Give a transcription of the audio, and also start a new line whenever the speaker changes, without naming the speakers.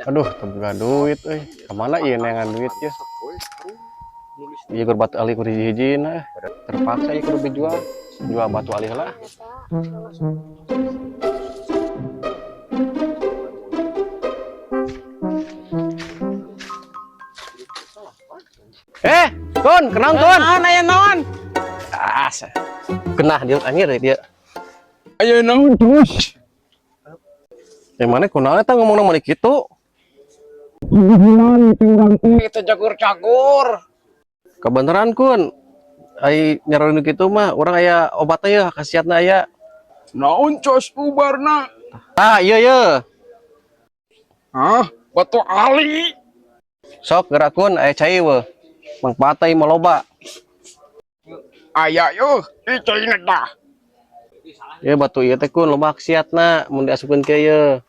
Aduh, teboga duit euy. Kemana ieu nengan duit ya? Ieu keur batu alih kudu hiji-hijina terpaksa ieu kudu dijual. Jual batu alih lah. Kun, kenang kun.
Naon aya naon?
Kenah dia anjir dia.
Aya naon terus?
Yang mana kunaon eta ngomongna mani kitu?
Gimana tinggal teh cagur-cagur.
Kebeneran kun. Ai nyaroin kitu mah urang aya obatna ya khasiatna aya.
Naon cos pubarna?
Ah, iya.
Hah? Batu ali.
Sok gerakun aya cai we. Mangpaatna ieu loba.
Aya yo, ieu dah.
Ya batu ieu teh kun loba khasiatna mun diasupkeun ke ieu.